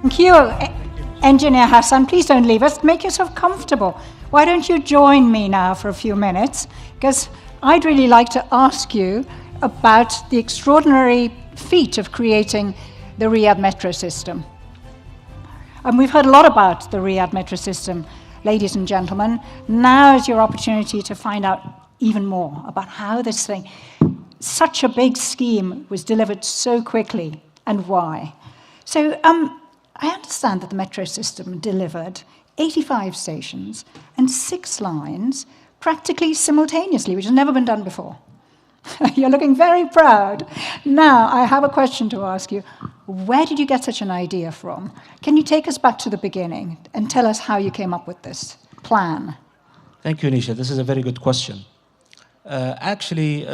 Thank you, Engineer Hassan. Please don't leave us. Make yourself comfortable. Why don't you join me now for a few minutes? Because I'd really like to ask you about the extraordinary feat of creating the Riyadh metro system. And we've heard a lot about the Riyadh metro system, ladies and gentlemen. Now is your opportunity to find out even more about how this thing, such a big scheme, was delivered so quickly and why. So I understand that the metro system delivered 85 stations and 6 lines practically simultaneously, which has never been done before. You're looking very proud. Now, I have a question to ask you. Where did you get such an idea from? Can you take us back to the beginning and tell us how you came up with this plan? Thank you, Nisha. This is a very good question. Actually,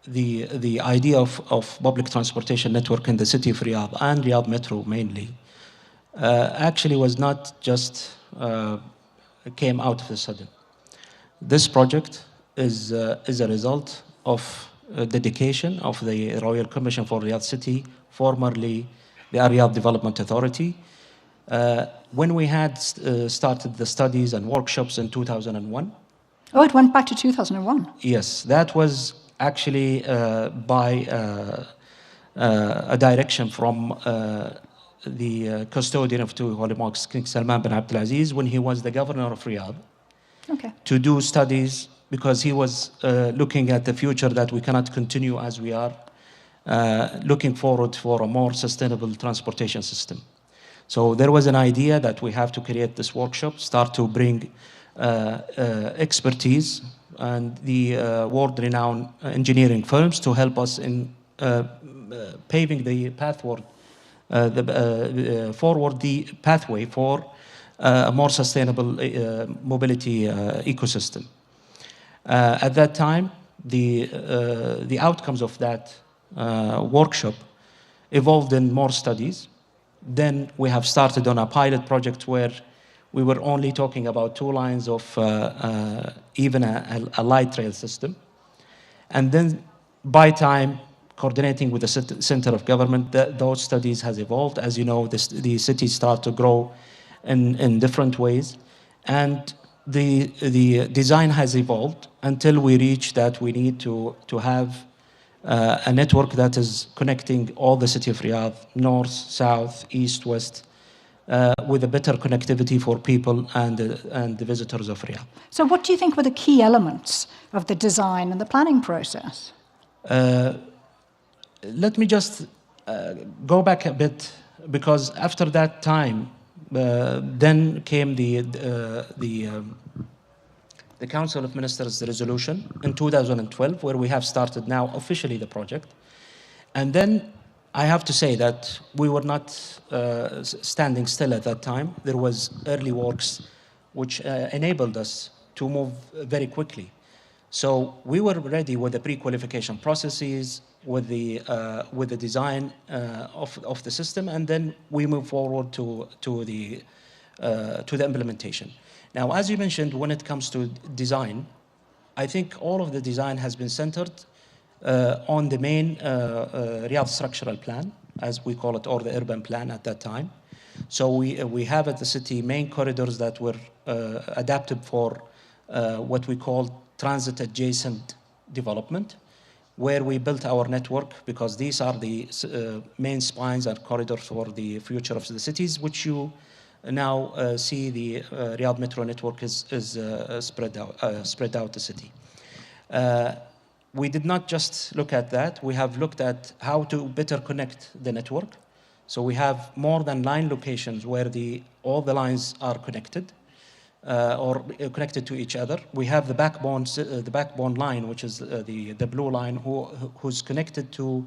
the idea of public transportation network in the city of Riyadh and Riyadh Metro mainly actually was not just came out of the sudden. This project is a result of dedication of the Royal Commission for Riyadh City, formerly the Riyadh Development Authority. When we had started the studies and workshops in 2001. Oh, it went back to 2001. Yes, that was actually by a direction from the custodian of two holy mosques, King Salman bin Abdulaziz, when he was the governor of Riyadh, to do studies, because he was looking at the future that we cannot continue as we are, looking forward for a more sustainable transportation system. So there was an idea that we have to create this workshop, start to bring expertise and the world-renowned engineering firms to help us in paving the pathway, forward the pathway for a more sustainable mobility ecosystem. At that time, the outcomes of that workshop evolved in more studies. Then we have started on a pilot project where we were only talking about 2 lines of even a light rail system. And then by time, coordinating with the center of government, those studies has evolved. As you know, the cities start to grow in different ways. And the design has evolved until we reach that we need to have a network that is connecting all the city of Riyadh, north, south, east, west, with a better connectivity for people and the visitors of Riyadh. So what do you think were the key elements of the design and the planning process? Let me just go back a bit, because after that time, then came the Council of Ministers resolution in 2012, where we have started now officially the project. And then I have to say that we were not standing still at that time. There was early works which enabled us to move very quickly. So we were ready with the pre-qualification processes, with the design of the system, and then we move forward to the implementation. Now, as you mentioned, when it comes to design, I think all of the design has been centered on the main Riyadh structural plan, as we call it, or the urban plan at that time. So we have at the city main corridors that were adapted for what we call transit adjacent development, where we built our network, because these are the main spines and corridors for the future of the cities, which you now see the Riyadh Metro network is spread out the city. We did not just look at that. We have looked at how to better connect the network. So we have more than 9 locations where all the lines are connected or connected to each other. We have the backbone line, which is the blue line, who's connected to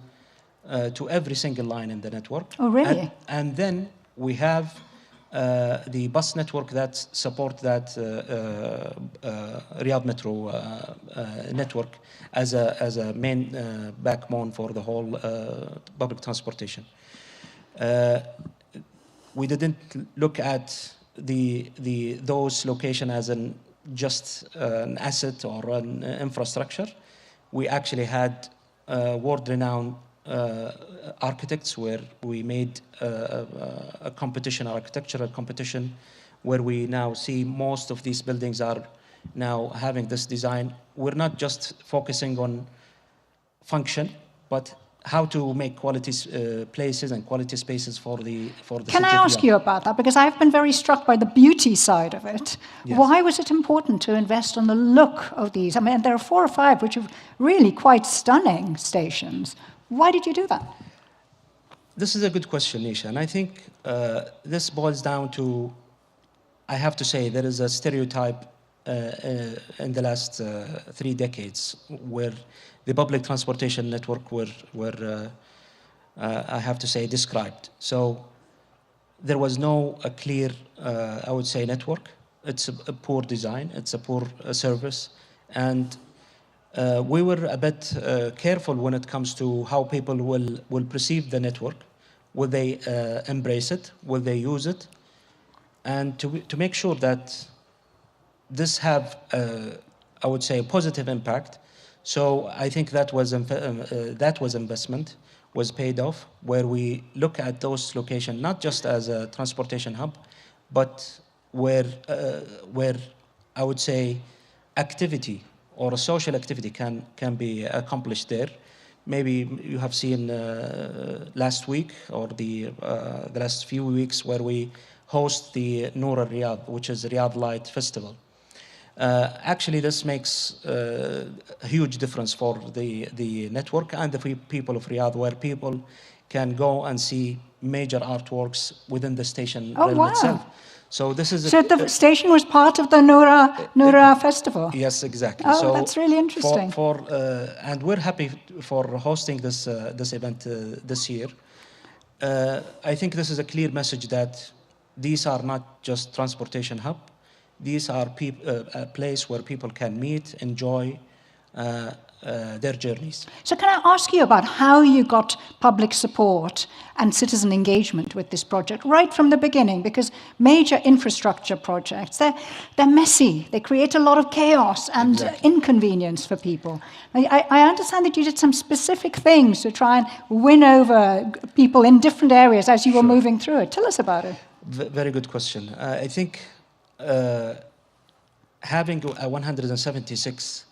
every single line in the network. Oh, really? And then we have the bus network that support that Riyadh Metro network as a main backbone for the whole public transportation. We didn't look at those locations as just an asset or an infrastructure. We actually had world-renowned architects, where we made a competition, architectural competition, where we now see most of these buildings are now having this design. We're not just focusing on function, but how to make quality places and quality spaces for the Can I city of ask Riyadh. you about that? Because I've been very struck by the beauty side of it. Yes. Why was it important to invest on the look of these? I mean, there are 4 or 5 which are really quite stunning stations. Why did you do that? This is a good question, Nisha, and I think this boils down to, I have to say, there is a stereotype in the last 3 decades where the public transportation network were I have to say, described. So there was no a clear, I would say, network. It's a poor design, it's a poor service, and we were a bit careful when it comes to how people will perceive the network. Will they embrace it? Will they use it? And to make sure that this have, I would say, a positive impact. So I think that was investment, was paid off, where we look at those locations not just as a transportation hub, but where I would say activity or a social activity can be accomplished there. Maybe you have seen last week or the last few weeks where we host the Noor al-Riyadh, which is Riyadh Light Festival. Actually, this makes a huge difference for the network and the people of Riyadh, where people can go and see major artworks within the station realm itself. So this is. So the station was part of the Noura Festival. Yes, exactly. Oh, so that's really interesting. And we're happy for hosting this event this year. I think this is a clear message that these are not just transportation hub. These are a place where people can meet, enjoy their journeys. So can I ask you about how you got public support and citizen engagement with this project right from the beginning? Because major infrastructure projects, they're messy. They create a lot of chaos and inconvenience for people. I understand that you did some specific things to try and win over people in different areas as you were moving through it. Tell us about it. Very good question. I think having 176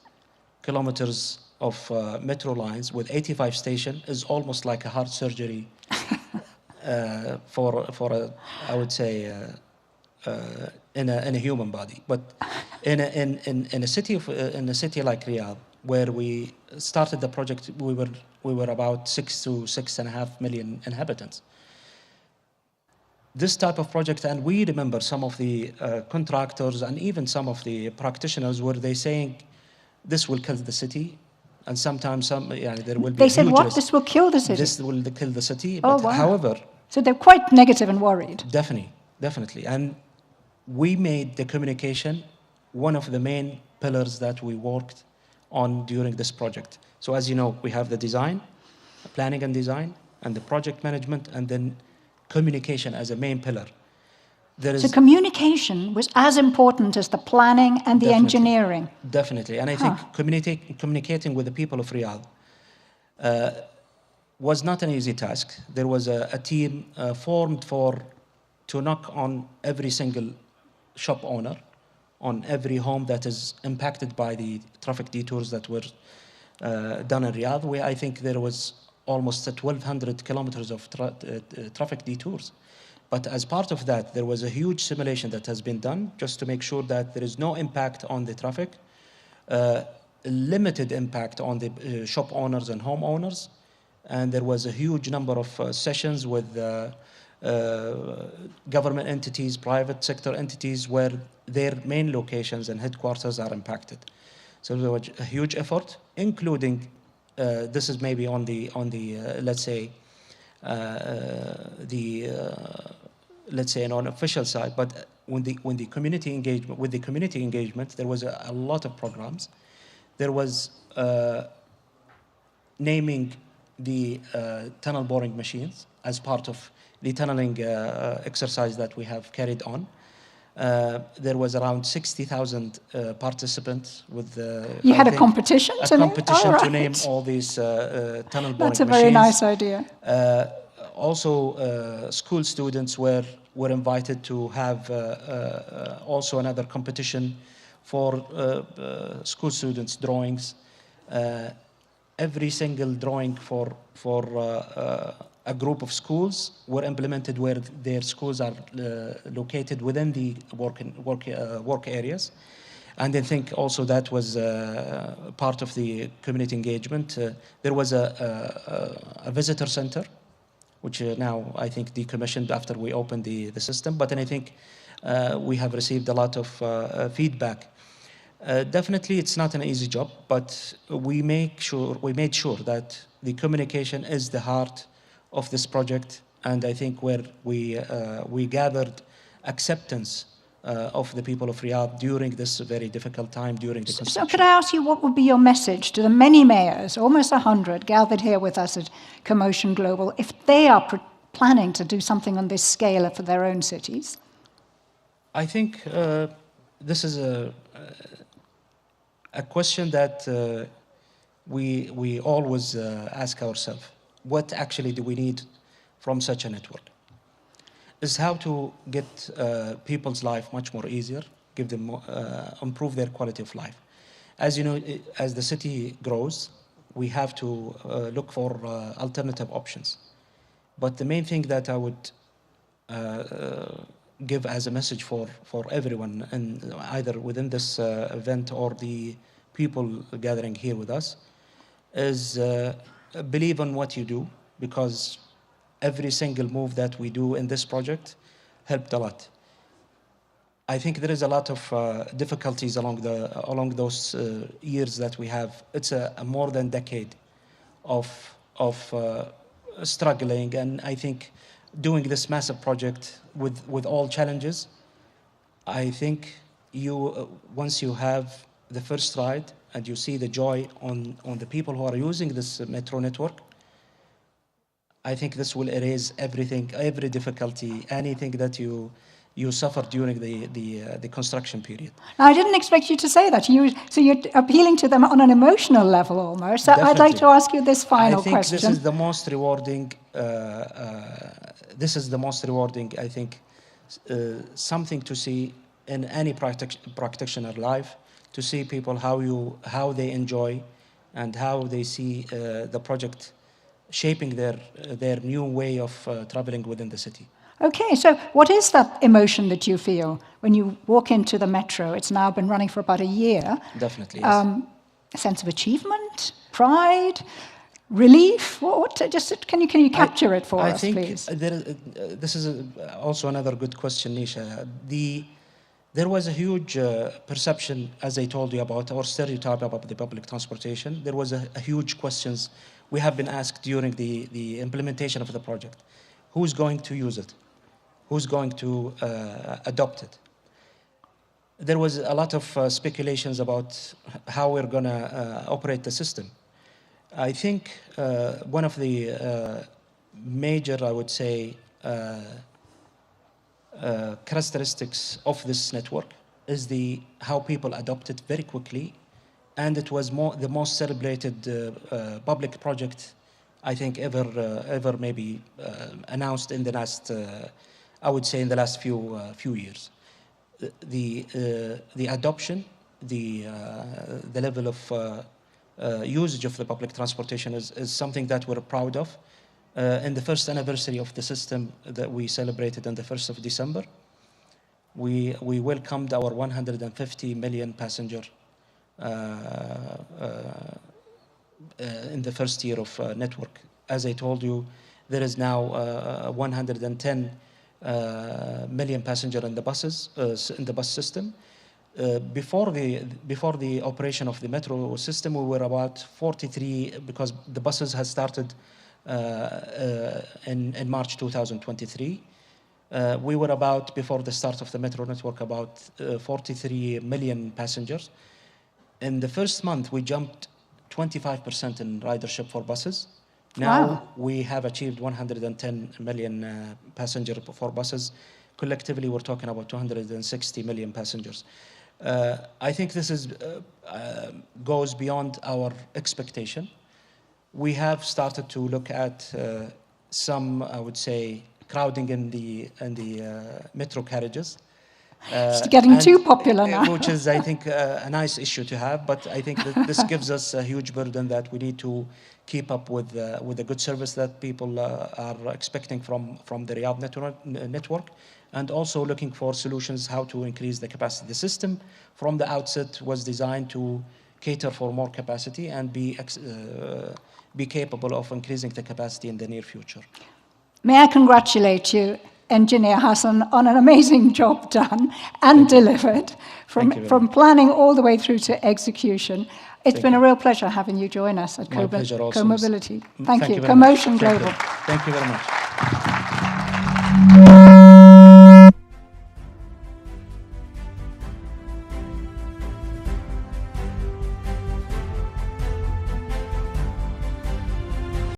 kilometers of metro lines with 85 stations is almost like a heart surgery for I would say in a human body. But in a city like Riyadh, where we started the project, we were about 6 to 6.5 million inhabitants. This type of project, and we remember some of the contractors and even some of the practitioners were they saying this will kill the city, and sometimes there will be. They said what? This will kill the city. This will kill the city. But wow. However, so they're quite negative and worried. Definitely, and we made the communication one of the main pillars that we worked on during this project. So as you know, we have the design, planning and design, and the project management, and then communication as a main pillar. So communication was as important as the planning and the engineering. Definitely, and I think communicating with the people of Riyadh was not an easy task. There was a team formed to knock on every single shop owner, on every home that is impacted by the traffic detours that were done in Riyadh. I think there was almost 1,200 kilometers of traffic detours. But as part of that, there was a huge simulation that has been done just to make sure that there is no impact on the traffic, limited impact on the shop owners and homeowners. And there was a huge number of sessions with government entities, private sector entities, where their main locations and headquarters are impacted. So there was a huge effort, including this is maybe on the let's say let's say an unofficial side, but when the community engagement, there was a lot of programs. There was naming the tunnel boring machines as part of the tunneling exercise that we have carried on. There was around 60,000 participants with You had a competition a to name? competition Oh, to name right. all these tunnel boring That's a machines. very nice idea. Also, school students were invited to have also another competition for school students' drawings. Every single drawing for a group of schools were implemented where their schools are located within the work areas. And I think also that was part of the community engagement. There was a visitor center, which now I think decommissioned after we opened the system. But then I think we have received a lot of feedback. Definitely, it's not an easy job, but we made sure that the communication is the heart of this project, and I think where we gathered acceptance of the people of Riyadh during this very difficult time during the construction. So could I ask you what would be your message to the many mayors, almost 100, gathered here with us at CoMotion Global, if they are planning to do something on this scale for their own cities? I think this is a question that we always ask ourselves. What actually do we need from such a network? Is how to get people's life much more easier, give them improve their quality of life. As you know, as the city grows, we have to look for alternative options. But the main thing that I would give as a message for everyone, and either within this event or the people gathering here with us, is believe in what you do, because every single move that we do in this project helped a lot. I think there is a lot of difficulties along those years that we have. It's a more than decade of struggling, and I think doing this massive project with all challenges. I think once you have the first ride and you see the joy on the people who are using this metro network, I think this will erase everything, every difficulty, anything that you suffered during the construction period. Now, I didn't expect you to say that. So you're appealing to them on an emotional level almost. So I'd like to ask you this final question. I think this is the most rewarding. I think, something to see in any practitioner life, to see people how they enjoy and how they see the project shaping their new way of traveling within the city. Okay, so what is that emotion that you feel when you walk into the metro? It's now been running for about a year. Definitely, yes. A sense of achievement, pride, relief? Can you capture it for us, please? I think this is also another good question, Nisha. There was a huge perception, as I told you, about or stereotype about the public transportation. There was a huge questions we have been asked during the implementation of the project. Who's going to use it? Who's going to adopt it? There was a lot of speculations about how we're going to operate the system. I think one of the major, I would say, characteristics of this network is how people adopt it very quickly, and it was the most celebrated public project I think ever maybe announced in the last, I would say in the last few years. The adoption, the level of usage of the public transportation is something that we're proud of. In the first anniversary of the system that we celebrated on the 1st of December, we welcomed our 150 million passenger in the first year of network. As I told you, there is now 110 million passenger in the buses, in the bus system. Before the operation of the metro system, we were about 43, because the buses had started in March 2023. We were about, before the start of the metro network, about 43 million passengers. In the first month, we jumped 25% in ridership for buses. Now we have achieved 110 million passengers for buses. collectively we're talking about 260 million passengers. I think this is goes beyond our expectation. We have started to look at some, I would say, crowding in the metro carriages. It's getting too popular now. Which is, I think, a nice issue to have, but I think that this gives us a huge burden that we need to keep up with the good service that people are expecting from the Riyadh network, and also looking for solutions how to increase the capacity. The system from the outset was designed to cater for more capacity and be capable of increasing the capacity in the near future. May I congratulate you, Engineer Hassan, on an amazing job done and delivered, from planning all the way through to execution. It's been a real pleasure having you join us at CoMobility. Thank you. CoMotion Global. Thank you very much.